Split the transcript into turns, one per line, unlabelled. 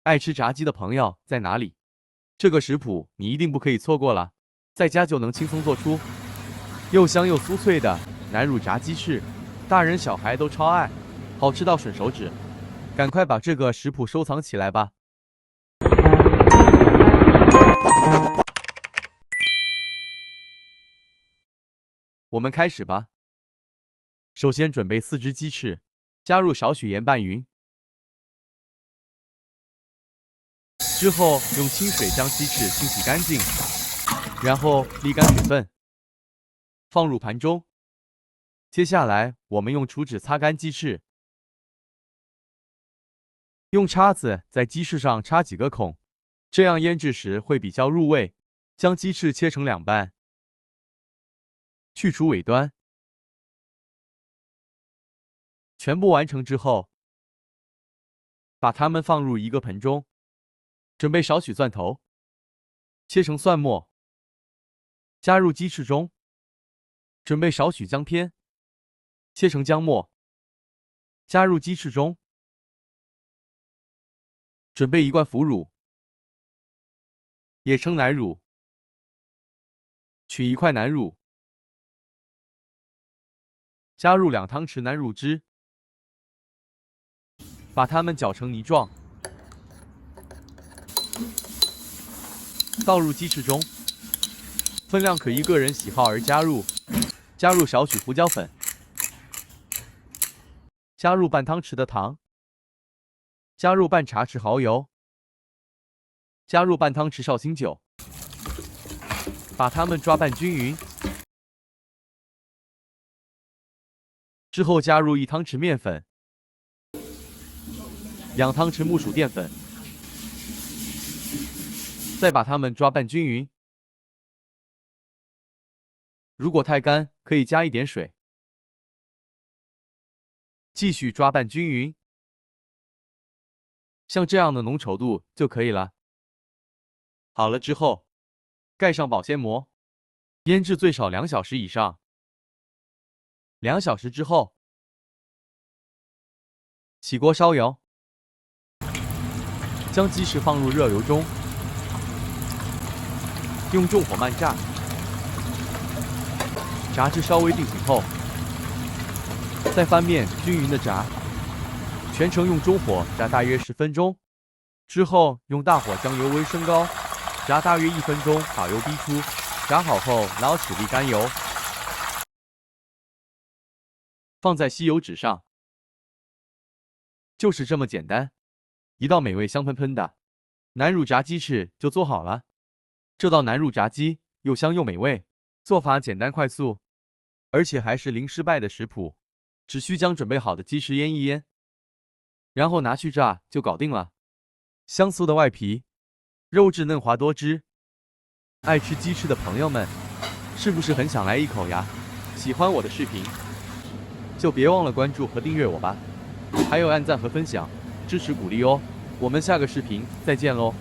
爱吃炸鸡的朋友在哪里？这个食谱你一定不可以错过了，在家就能轻松做出又香又酥脆的南乳炸鸡翅，大人小孩都超爱，好吃到吮手指。赶快把这个食谱收藏起来吧！我们开始吧。首先准备4只鸡翅，加入少许盐拌匀。之后用清水将鸡翅清洗干净，然后沥干水分，放入盘中。接下来我们用厨纸擦干鸡翅，用叉子在鸡翅上插几个孔，这样腌制时会比较入味。将鸡翅切成2半，去除尾端。全部完成之后，把它们放入一个盆中。准备少许蒜头，切成蒜末，加入鸡翅中。准备少许姜片，切成姜末，加入鸡翅中。准备1罐腐乳，也称南乳，取1块南乳，加入2汤匙南乳汁，把它们搅成泥状。倒入鸡翅中，分量可依个人喜好而加入。加入少许胡椒粉，加入半汤匙的糖，加入半茶匙蚝油，加入半汤匙绍兴酒，把它们抓拌均匀。之后加入1汤匙面粉，2汤匙木薯淀粉，再把它们抓拌均匀。如果太干，可以加一点水。继续抓拌均匀，像这样的浓稠度就可以了。好了之后，盖上保鲜膜，腌制最少2小时以上。2小时之后，起锅烧油，将鸡翅放入热油中，用重火慢炸。炸至稍微定型后，再翻面均匀的炸，全程用中火炸大约10分钟。之后用大火将油温升高，炸大约1分钟，把油逼出。炸好后捞起沥干油，放在吸油纸上。就是这么简单，一道美味香喷喷的南乳炸鸡翅就做好了。这道南乳炸鸡又香又美味，做法简单快速，而且还是零失败的食谱。只需将准备好的鸡翅腌一腌，然后拿去炸就搞定了。香酥的外皮，肉质嫩滑多汁。爱吃鸡翅的朋友们，是不是很想来一口呀？喜欢我的视频，就别忘了关注和订阅我吧，还有按赞和分享，支持鼓励哦。我们下个视频再见喽。